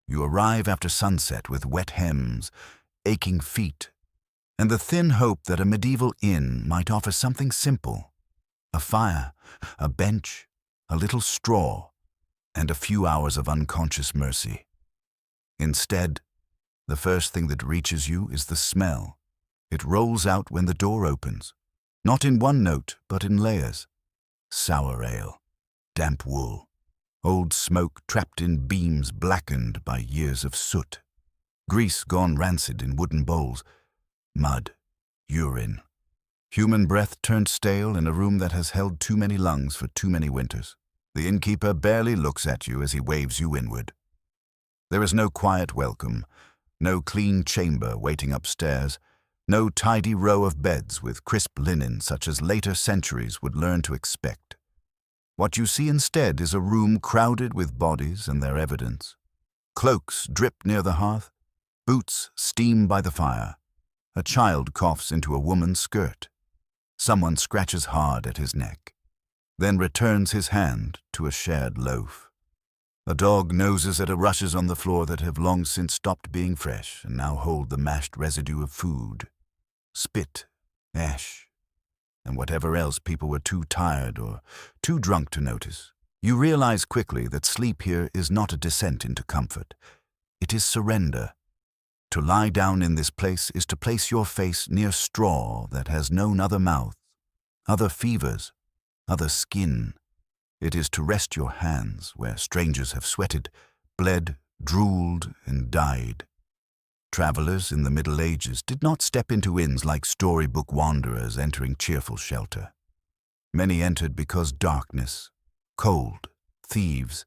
You arrive after sunset with wet hems, aching feet, and the thin hope that a medieval inn might offer something simple: a fire, a bench, a little straw, and a few hours of unconscious mercy. Instead, the first thing that reaches you is the smell. It rolls out when the door opens, not in one note, but in layers. Sour ale, damp wool, old smoke trapped in beams blackened by years of soot, grease gone rancid in wooden bowls, mud, urine, human breath turned stale in a room that has held too many lungs for too many winters. The innkeeper barely looks at you as he waves you inward. There is no quiet welcome, no clean chamber waiting upstairs, no tidy row of beds with crisp linen such as later centuries would learn to expect. What you see instead is a room crowded with bodies and their evidence. Cloaks drip near the hearth, boots steam by the fire. A child coughs into a woman's skirt. Someone scratches hard at his neck, then returns his hand to a shared loaf. A dog noses at rushes on the floor that have long since stopped being fresh and now hold the mashed residue of food. Spit, ash, and whatever else people were too tired or too drunk to notice. You realize quickly that sleep here is not a descent into comfort. It is surrender. To lie down in this place is to place your face near straw that has known other mouths, other fevers, other skin. It is to rest your hands where strangers have sweated, bled, drooled, and died. Travelers in the Middle Ages did not step into inns like storybook wanderers entering cheerful shelter. Many entered because darkness, cold, thieves,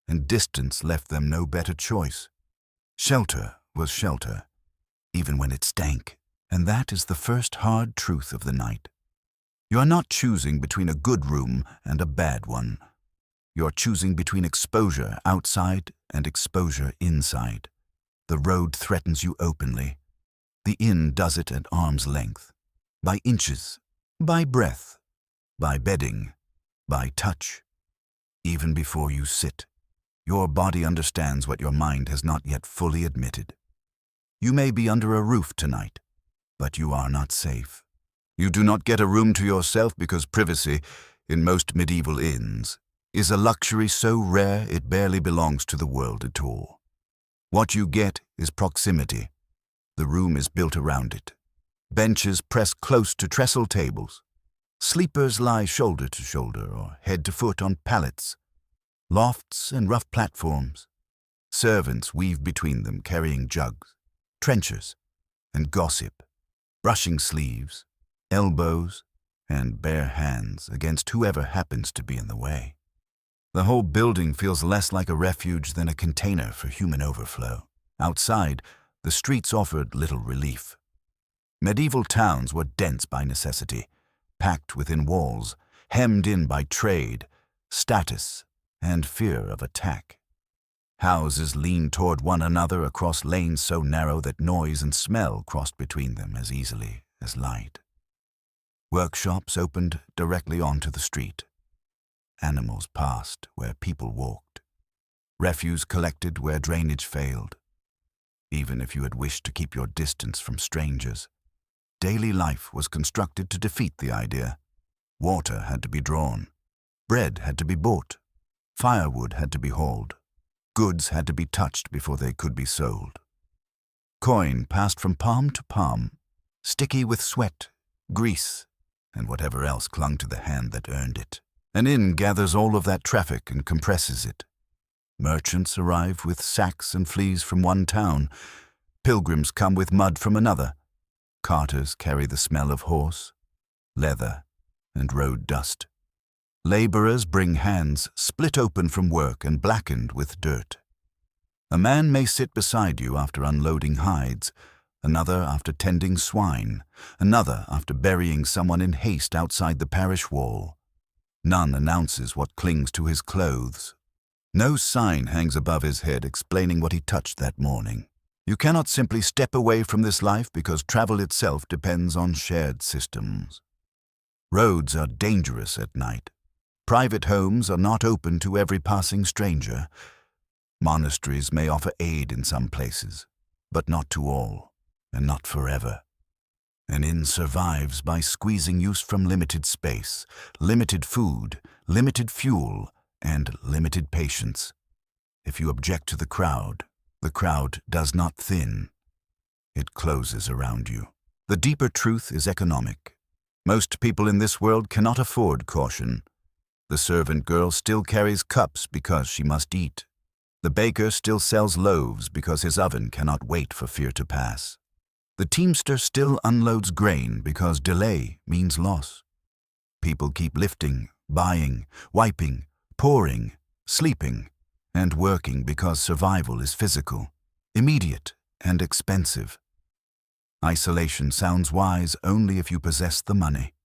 and distance left them no better choice. Shelter was shelter, even when it stank, and that is the first hard truth of the night. You are not choosing between a good room and a bad one. You are choosing between exposure outside and exposure inside. The road threatens you openly. The inn does it at arm's length, by inches, by breath, by bedding, by touch. Even before you sit, your body understands what your mind has not yet fully admitted. You may be under a roof tonight, but you are not safe. You do not get a room to yourself because privacy, in most medieval inns, is a luxury so rare it barely belongs to the world at all. What you get is proximity. The room is built around it. Benches press close to trestle tables. Sleepers lie shoulder to shoulder or head to foot on pallets. Lofts and rough platforms. Servants weave between them carrying jugs, trenchers, and gossip, brushing sleeves, elbows, and bare hands against whoever happens to be in the way. The whole building feels less like a refuge than a container for human overflow. Outside, the streets offered little relief. Medieval towns were dense by necessity, packed within walls, hemmed in by trade, status, and fear of attack. Houses leaned toward one another across lanes so narrow that noise and smell crossed between them as easily as light. Workshops opened directly onto the street. Animals passed where people walked. Refuse collected where drainage failed. Even if you had wished to keep your distance from strangers, daily life was constructed to defeat the idea. Water had to be drawn. Bread had to be bought. Firewood had to be hauled. Goods had to be touched before they could be sold. Coin passed from palm to palm, sticky with sweat, grease, and whatever else clung to the hand that earned it. An inn gathers all of that traffic and compresses it. Merchants arrive with sacks and fleas from one town. Pilgrims come with mud from another. Carters carry the smell of horse, leather, and road dust. Laborers bring hands split open from work and blackened with dirt. A man may sit beside you after unloading hides, another after tending swine, another after burying someone in haste outside the parish wall. None announces what clings to his clothes. No sign hangs above his head explaining what he touched that morning. You cannot simply step away from this life because travel itself depends on shared systems. Roads are dangerous at night. Private homes are not open to every passing stranger. Monasteries may offer aid in some places, but not to all, and not forever. An inn survives by squeezing use from limited space, limited food, limited fuel, and limited patience. If you object to the crowd does not thin. It closes around you. The deeper truth is economic. Most people in this world cannot afford caution. The servant girl still carries cups because she must eat. The baker still sells loaves because his oven cannot wait for fear to pass. The teamster still unloads grain because delay means loss. People keep lifting, buying, wiping, pouring, sleeping, and working because survival is physical, immediate, and expensive. Isolation sounds wise only if you possess the money,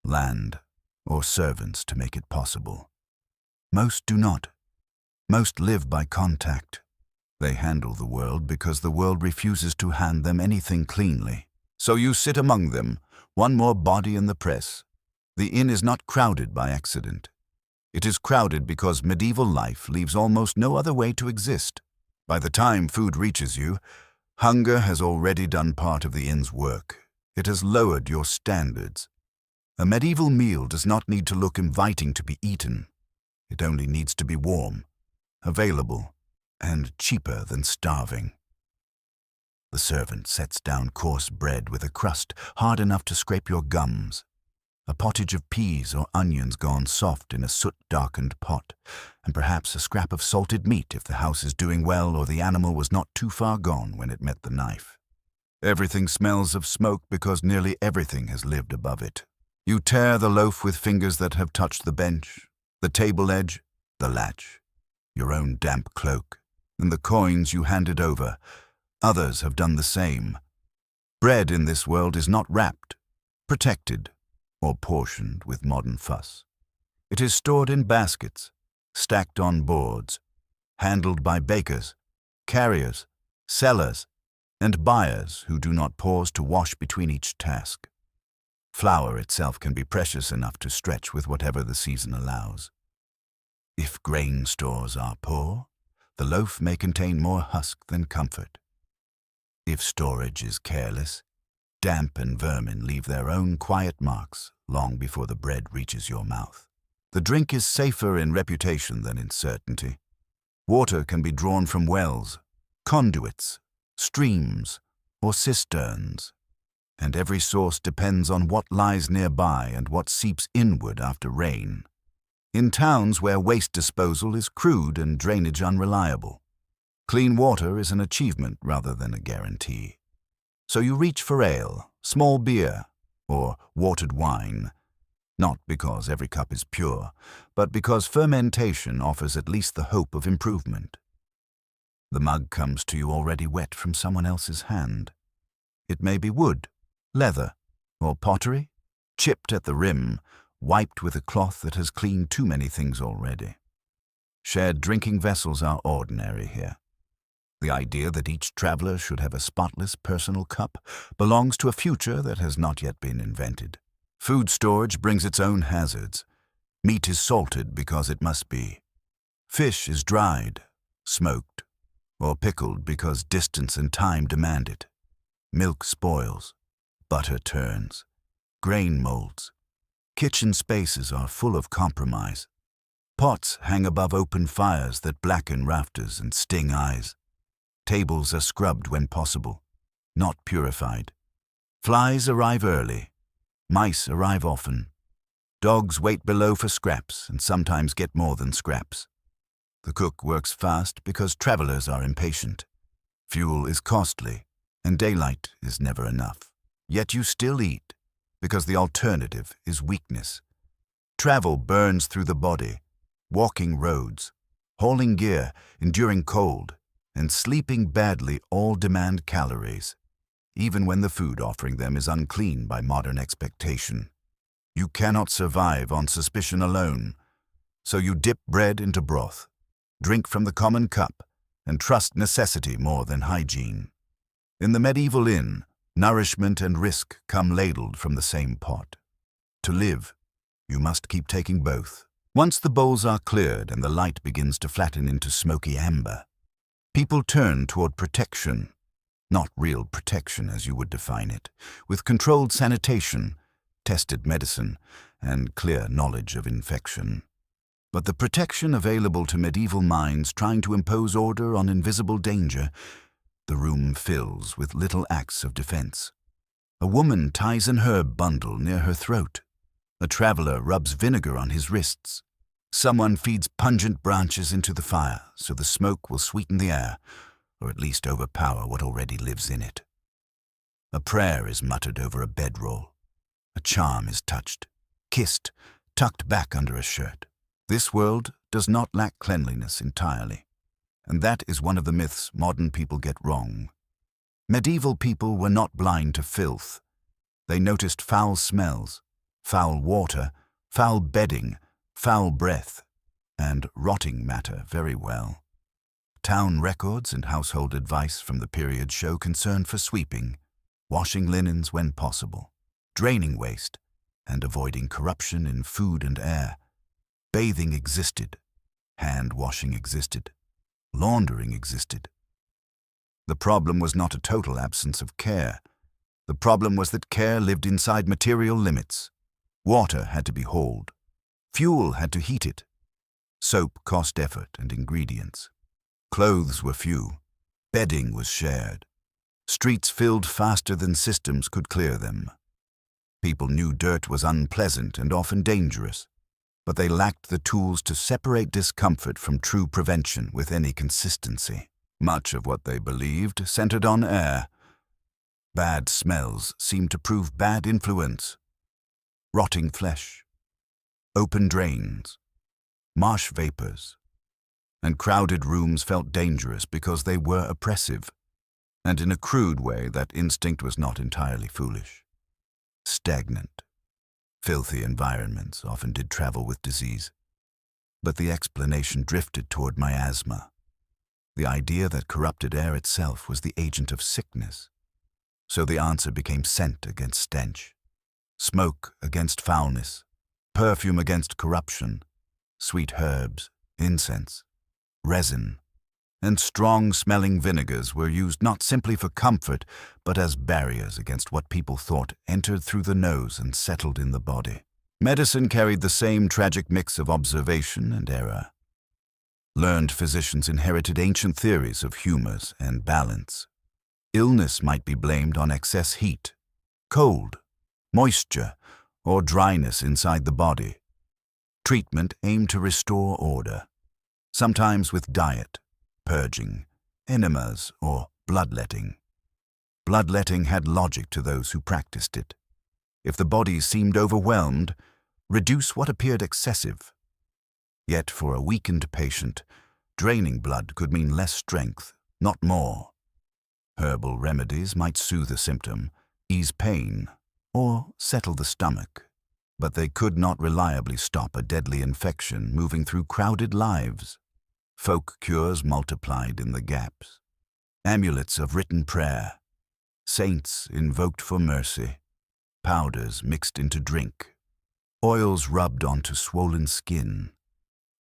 land, or servants to make it possible. Most do not. Most live by contact. They handle the world because the world refuses to hand them anything cleanly. So you sit among them, one more body in the press. The inn is not crowded by accident. It is crowded because medieval life leaves almost no other way to exist. By the time food reaches you, hunger has already done part of the inn's work. It has lowered your standards. A medieval meal does not need to look inviting to be eaten. It only needs to be warm, available, and cheaper than starving. The servant sets down coarse bread with a crust hard enough to scrape your gums, a pottage of peas or onions gone soft in a soot-darkened pot, and perhaps a scrap of salted meat if the house is doing well or the animal was not too far gone when it met the knife. Everything smells of smoke because nearly everything has lived above it. You tear the loaf with fingers that have touched the bench, the table edge, the latch, your own damp cloak, and the coins you handed over. Others have done the same. Bread in this world is not wrapped, protected, or portioned with modern fuss. It is stored in baskets, stacked on boards, handled by bakers, carriers, sellers, and buyers who do not pause to wash between each task. Flour itself can be precious enough to stretch with whatever the season allows. If grain stores are poor, the loaf may contain more husk than comfort. If storage is careless, damp and vermin leave their own quiet marks long before the bread reaches your mouth. The drink is safer in reputation than in certainty. Water can be drawn from wells, conduits, streams, or cisterns, and every source depends on what lies nearby and what seeps inward after rain. In towns where waste disposal is crude and drainage unreliable, clean water is an achievement rather than a guarantee. So you reach for ale, small beer, or watered wine, not because every cup is pure, but because fermentation offers at least the hope of improvement. The mug comes to you already wet from someone else's hand. It may be wood, leather, or pottery, chipped at the rim, wiped with a cloth that has cleaned too many things already. Shared drinking vessels are ordinary here. The idea that each traveler should have a spotless personal cup belongs to a future that has not yet been invented. Food storage brings its own hazards. Meat is salted because it must be. Fish is dried, smoked, or pickled because distance and time demand it. Milk spoils, butter turns, grain molds. Kitchen spaces are full of compromise. Pots hang above open fires that blacken rafters and sting eyes. Tables are scrubbed when possible, not purified. Flies arrive early. Mice arrive often. Dogs wait below for scraps and sometimes get more than scraps. The cook works fast because travelers are impatient. Fuel is costly, and daylight is never enough. Yet you still eat, because the alternative is weakness. Travel burns through the body, walking roads, hauling gear, enduring cold, and sleeping badly all demand calories, even when the food offering them is unclean by modern expectation. You cannot survive on suspicion alone, so you dip bread into broth, drink from the common cup, and trust necessity more than hygiene. In the medieval inn, nourishment and risk come ladled from the same pot. To live, you must keep taking both. Once the bowls are cleared and the light begins to flatten into smoky amber, People turned toward protection, not real protection as you would define it, with controlled sanitation, tested medicine, and clear knowledge of infection. But the protection available to medieval minds trying to impose order on invisible danger, the room fills with little acts of defense. A woman ties an herb bundle near her throat. A traveler rubs vinegar on his wrists. Someone feeds pungent branches into the fire so the smoke will sweeten the air, or at least overpower what already lives in it. A prayer is muttered over a bedroll. A charm is touched, kissed, tucked back under a shirt. This world does not lack cleanliness entirely, and that is one of the myths modern people get wrong. Medieval people were not blind to filth. They noticed foul smells, foul water, foul bedding, foul breath, and rotting matter very well. Town records and household advice from the period show concern for sweeping, washing linens when possible, draining waste, and avoiding corruption in food and air. Bathing existed, hand-washing existed, laundering existed. The problem was not a total absence of care. The problem was that care lived inside material limits. Water had to be hauled. Fuel had to heat it. Soap cost effort and ingredients. Clothes were few. Bedding was shared. Streets filled faster than systems could clear them. People knew dirt was unpleasant and often dangerous, but they lacked the tools to separate discomfort from true prevention with any consistency. Much of what they believed centered on air. Bad smells seemed to prove bad influence. Rotting flesh, open drains, marsh vapors, and crowded rooms felt dangerous because they were oppressive, and in a crude way that instinct was not entirely foolish. Stagnant, filthy environments often did travel with disease, but the explanation drifted toward miasma, the idea that corrupted air itself was the agent of sickness. So the answer became scent against stench, smoke against foulness, perfume against corruption, sweet herbs, incense, resin, and strong-smelling vinegars were used not simply for comfort, but as barriers against what people thought entered through the nose and settled in the body. Medicine carried the same tragic mix of observation and error. Learned physicians inherited ancient theories of humors and balance. Illness might be blamed on excess heat, cold, moisture, or dryness inside the body. Treatment aimed to restore order, sometimes with diet, purging, enemas, or bloodletting. Bloodletting had logic to those who practiced it. If the body seemed overwhelmed, reduce what appeared excessive. Yet for a weakened patient, draining blood could mean less strength, not more. Herbal remedies might soothe a symptom, ease pain, or settle the stomach, but they could not reliably stop a deadly infection moving through crowded lives. Folk cures multiplied in the gaps. Amulets of written prayer, saints invoked for mercy, powders mixed into drink, oils rubbed onto swollen skin.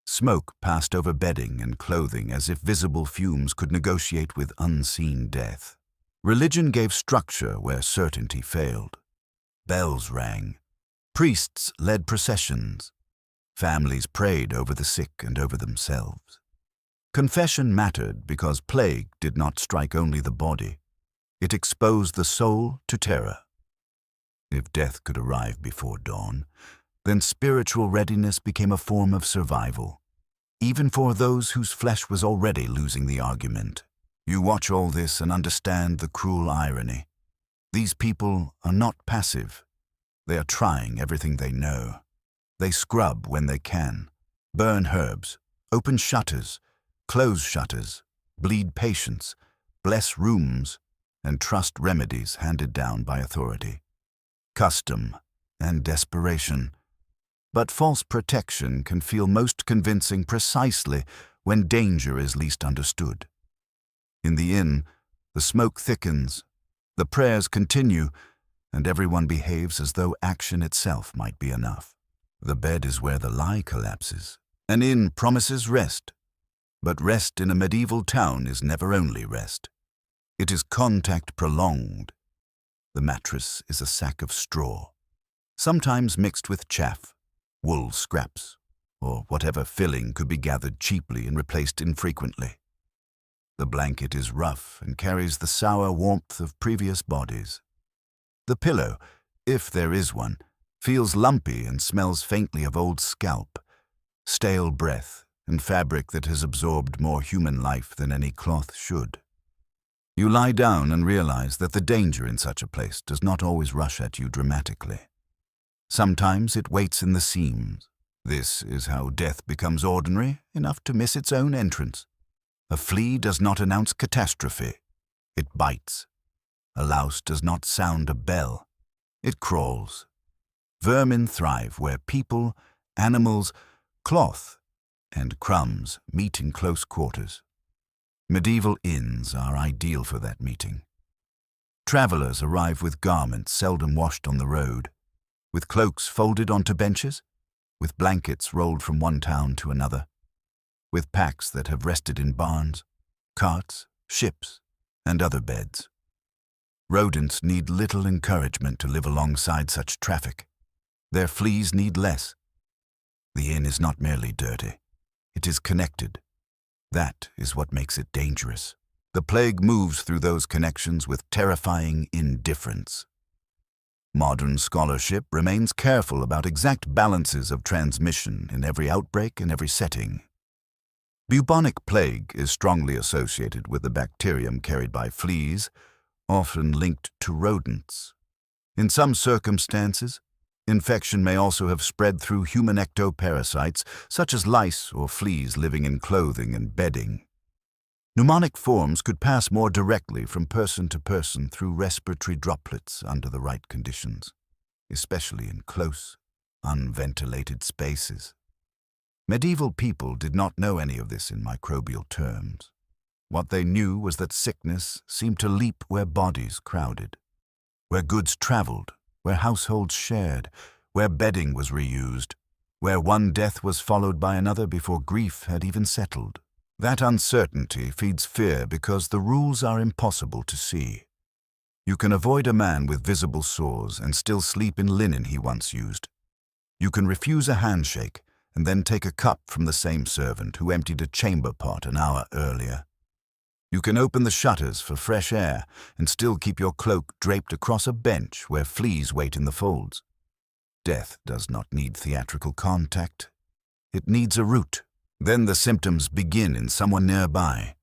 Smoke passed over bedding and clothing as if visible fumes could negotiate with unseen death. Religion gave structure where certainty failed. Bells rang. Priests led processions. Families prayed over the sick and over themselves. Confession mattered because plague did not strike only the body. It exposed the soul to terror. If death could arrive before dawn, then spiritual readiness became a form of survival, even for those whose flesh was already losing the argument. You watch all this and understand the cruel irony. These people are not passive. They are trying everything they know. They scrub when they can, burn herbs, open shutters, close shutters, bleed patients, bless rooms, and trust remedies handed down by authority. Custom and desperation. But false protection can feel most convincing precisely when danger is least understood. In the inn, the smoke thickens, the prayers continue, and everyone behaves as though action itself might be enough. The bed is where the lie collapses. An inn promises rest. But rest in a medieval town is never only rest. It is contact prolonged. The mattress is a sack of straw, sometimes mixed with chaff, wool scraps, or whatever filling could be gathered cheaply and replaced infrequently. The blanket is rough and carries the sour warmth of previous bodies. The pillow, if there is one, feels lumpy and smells faintly of old scalp, stale breath, and fabric that has absorbed more human life than any cloth should. You lie down and realize that the danger in such a place does not always rush at you dramatically. Sometimes it waits in the seams. This is how death becomes ordinary enough to miss its own entrance. A flea does not announce catastrophe. It bites. A louse does not sound a bell. It crawls. Vermin thrive where people, animals, cloth, and crumbs meet in close quarters. Medieval inns are ideal for that meeting. Travelers arrive with garments seldom washed on the road, with cloaks folded onto benches, with blankets rolled from one town to another, with packs that have rested in barns, carts, ships, and other beds. Rodents need little encouragement to live alongside such traffic. Their fleas need less. The inn is not merely dirty. It is connected. That is what makes it dangerous. The plague moves through those connections with terrifying indifference. Modern scholarship remains careful about exact balances of transmission in every outbreak and every setting. Bubonic plague is strongly associated with the bacterium carried by fleas, often linked to rodents. In some circumstances, infection may also have spread through human ectoparasites, such as lice or fleas living in clothing and bedding. Pneumonic forms could pass more directly from person to person through respiratory droplets under the right conditions, especially in close, unventilated spaces. Medieval people did not know any of this in microbial terms. What they knew was that sickness seemed to leap where bodies crowded, where goods traveled, where households shared, where bedding was reused, where one death was followed by another before grief had even settled. That uncertainty feeds fear because the rules are impossible to see. You can avoid a man with visible sores and still sleep in linen he once used. You can refuse a handshake and then take a cup from the same servant who emptied a chamber pot an hour earlier. You can open the shutters for fresh air and still keep your cloak draped across a bench where fleas wait in the folds. Death does not need theatrical contact. It needs a route. Then the symptoms begin in someone nearby,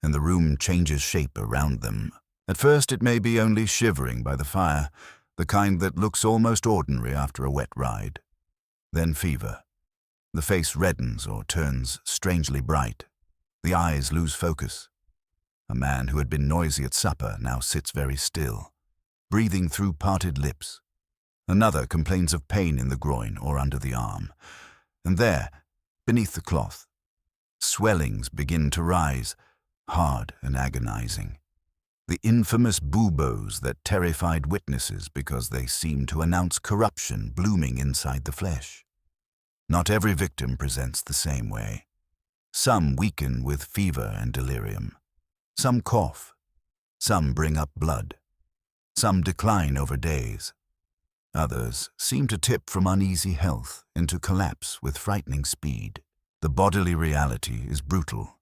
and the room changes shape around them. At first it may be only shivering by the fire, the kind that looks almost ordinary after a wet ride. Then fever. The face reddens or turns strangely bright. The eyes lose focus. A man who had been noisy at supper now sits very still, breathing through parted lips. Another complains of pain in the groin or under the arm. And there, beneath the cloth, swellings begin to rise, hard and agonizing. The infamous buboes that terrified witnesses because they seemed to announce corruption blooming inside the flesh. Not every victim presents the same way. Some weaken with fever and delirium. Some cough. Some bring up blood. Some decline over days. Others seem to tip from uneasy health into collapse with frightening speed. The bodily reality is brutal.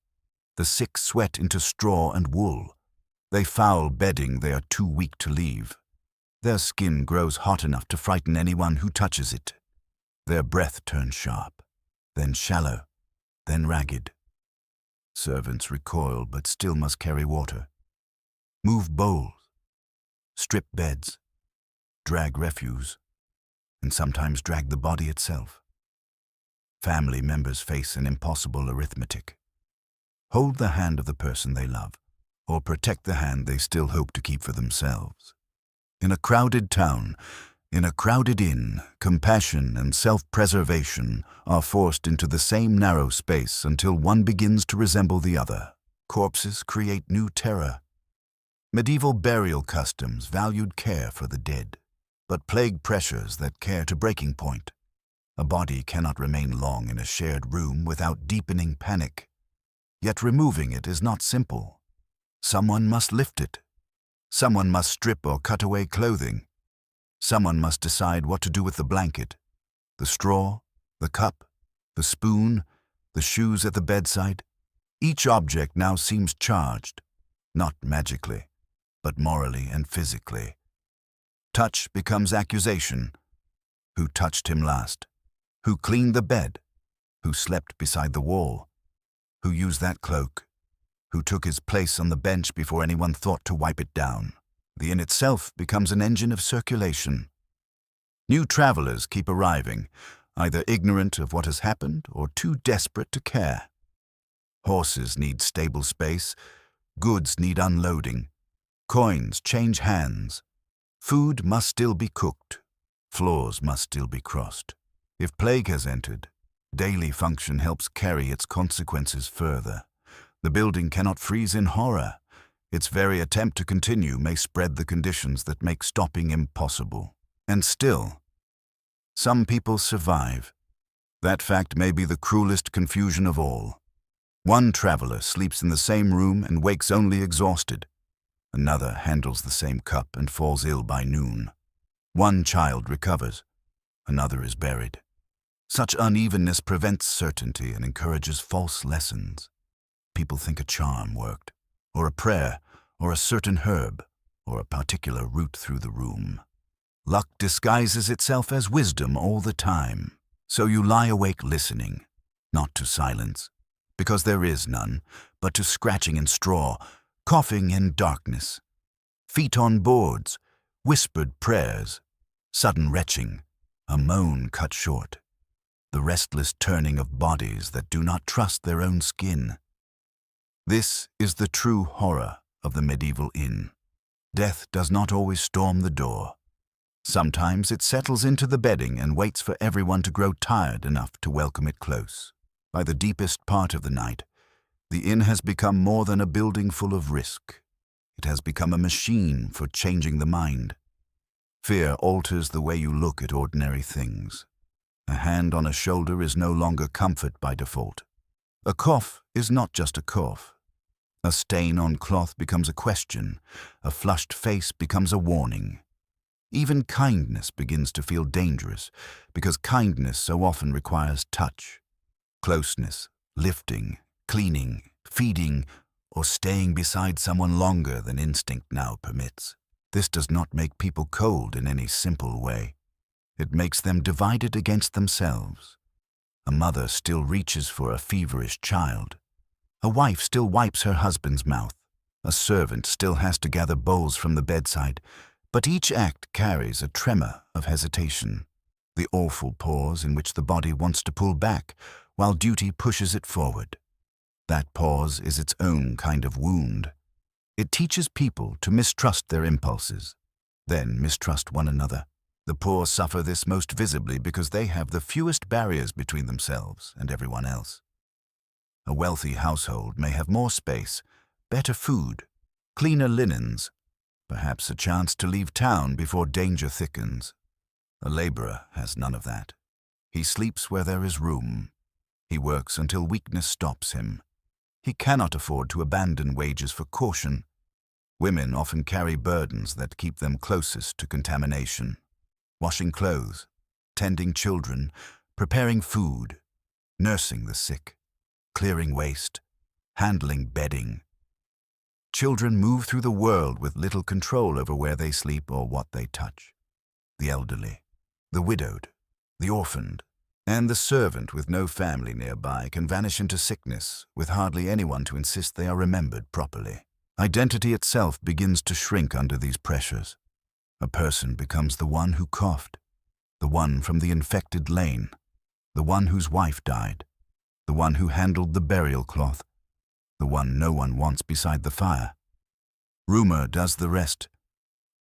The sick sweat into straw and wool. They foul bedding they are too weak to leave. Their skin grows hot enough to frighten anyone who touches it. Their breath turns sharp, then shallow, then ragged. Servants recoil but still must carry water, move bowls, strip beds, drag refuse, and sometimes drag the body itself. Family members face an impossible arithmetic. Hold the hand of the person they love, or protect the hand they still hope to keep for themselves. In a crowded town, in a crowded inn, compassion and self-preservation are forced into the same narrow space until one begins to resemble the other. Corpses create new terror. Medieval burial customs valued care for the dead, but plague pressures that care to breaking point. A body cannot remain long in a shared room without deepening panic. Yet removing it is not simple. Someone must lift it. Someone must strip or cut away clothing. Someone must decide what to do with the blanket, the straw, the cup, the spoon, the shoes at the bedside. Each object now seems charged, not magically, but morally and physically. Touch becomes accusation. Who touched him last? Who cleaned the bed? Who slept beside the wall? Who used that cloak? Who took his place on the bench before anyone thought to wipe it down? The inn itself becomes an engine of circulation. New travelers keep arriving, either ignorant of what has happened or too desperate to care. Horses need stable space, goods need unloading, coins change hands, food must still be cooked, floors must still be crossed. If plague has entered, daily function helps carry its consequences further. The building cannot freeze in horror. Its very attempt to continue may spread the conditions that make stopping impossible. And still, some people survive. That fact may be the cruelest confusion of all. One traveler sleeps in the same room and wakes only exhausted. Another handles the same cup and falls ill by noon. One child recovers. Another is buried. Such unevenness prevents certainty and encourages false lessons. People think a charm worked, or a prayer, or a certain herb, or a particular route through the room. Luck disguises itself as wisdom all the time. So you lie awake listening, not to silence, because there is none, but to scratching in straw, coughing in darkness, feet on boards, whispered prayers, sudden retching, a moan cut short, the restless turning of bodies that do not trust their own skin. This is the true horror of the medieval inn. Death does not always storm the door. Sometimes it settles into the bedding and waits for everyone to grow tired enough to welcome it close. By the deepest part of the night, the inn has become more than a building full of risk. It has become a machine for changing the mind. Fear alters the way you look at ordinary things. A hand on a shoulder is no longer comfort by default. A cough is not just a cough. A stain on cloth becomes a question. A flushed face becomes a warning. Even kindness begins to feel dangerous, because kindness so often requires touch, closeness, lifting, cleaning, feeding, or staying beside someone longer than instinct now permits. This does not make people cold in any simple way. It makes them divided against themselves. A mother still reaches for a feverish child. A wife still wipes her husband's mouth. A servant still has to gather bowls from the bedside. But each act carries a tremor of hesitation, the awful pause in which the body wants to pull back while duty pushes it forward. That pause is its own kind of wound. It teaches people to mistrust their impulses, then mistrust one another. The poor suffer this most visibly because they have the fewest barriers between themselves and everyone else. A wealthy household may have more space, better food, cleaner linens, perhaps a chance to leave town before danger thickens. A laborer has none of that. He sleeps where there is room. He works until weakness stops him. He cannot afford to abandon wages for caution. Women often carry burdens that keep them closest to contamination. Washing clothes, tending children, preparing food, nursing the sick, clearing waste, handling bedding. Children move through the world with little control over where they sleep or what they touch. The elderly, the widowed, the orphaned, and the servant with no family nearby can vanish into sickness with hardly anyone to insist they are remembered properly. Identity itself begins to shrink under these pressures. A person becomes the one who coughed, the one from the infected lane, the one whose wife died, the one who handled the burial cloth, the one no one wants beside the fire. Rumor does the rest.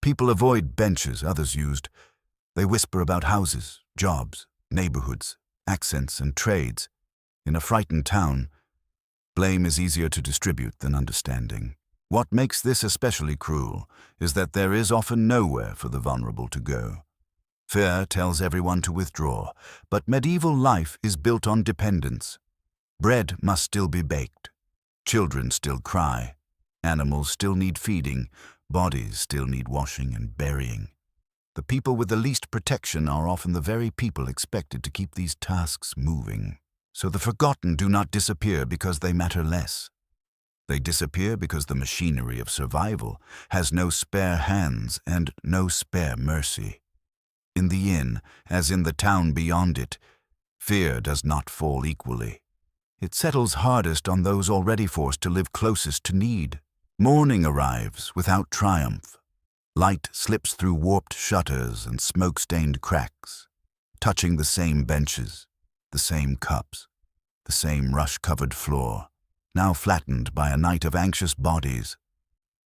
People avoid benches others used. They whisper about houses, jobs, neighborhoods, accents, and trades. In a frightened town, blame is easier to distribute than understanding. What makes this especially cruel is that there is often nowhere for the vulnerable to go. Fear tells everyone to withdraw, but medieval life is built on dependence. Bread must still be baked. Children still cry. Animals still need feeding. Bodies still need washing and burying. The people with the least protection are often the very people expected to keep these tasks moving. So the forgotten do not disappear because they matter less. They disappear because the machinery of survival has no spare hands and no spare mercy. In the inn, as in the town beyond it, fear does not fall equally. It settles hardest on those already forced to live closest to need. Morning arrives without triumph. Light slips through warped shutters and smoke-stained cracks, touching the same benches, the same cups, the same rush-covered floor, now flattened by a night of anxious bodies.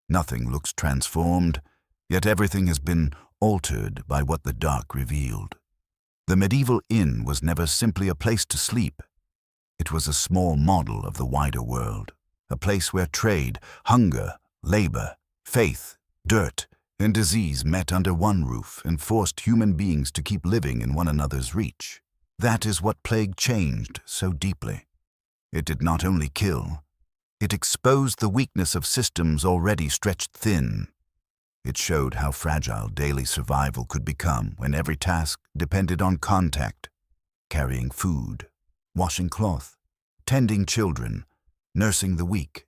Nothing looks transformed, yet everything has been altered by what the dark revealed. The medieval inn was never simply a place to sleep. It was a small model of the wider world, a place where trade, hunger, labor, faith, dirt, and disease met under one roof and forced human beings to keep living in one another's reach. That is what plague changed so deeply. It did not only kill, it exposed the weakness of systems already stretched thin. It showed how fragile daily survival could become when every task depended on contact, carrying food, washing cloth, tending children, nursing the weak,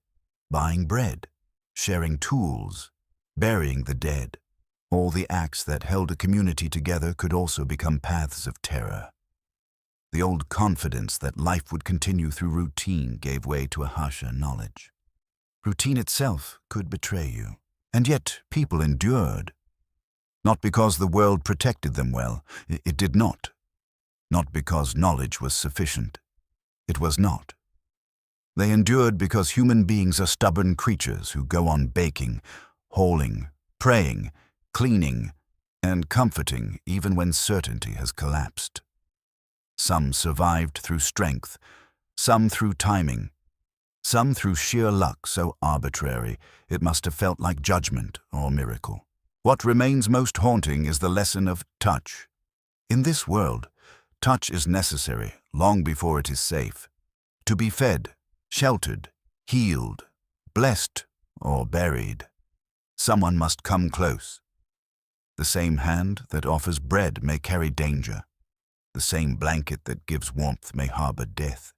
buying bread, sharing tools, burying the dead. All the acts that held a community together could also become paths of terror. The old confidence that life would continue through routine gave way to a harsher knowledge. Routine itself could betray you, and yet people endured. Not because the world protected them well, it did not. Not because knowledge was sufficient. It was not. They endured because human beings are stubborn creatures who go on baking, hauling, praying, cleaning, and comforting even when certainty has collapsed. Some survived through strength, some through timing, some through sheer luck so arbitrary it must have felt like judgment or miracle. What remains most haunting is the lesson of touch. In this world, touch is necessary long before it is safe. To be fed, sheltered, healed, blessed, or buried, someone must come close. The same hand that offers bread may carry danger. The same blanket that gives warmth may harbor death.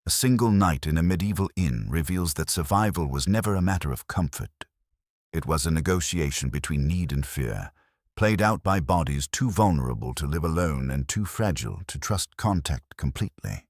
A single night in a medieval inn reveals that survival was never a matter of comfort. It was a negotiation between need and fear, played out by bodies too vulnerable to live alone and too fragile to trust contact completely.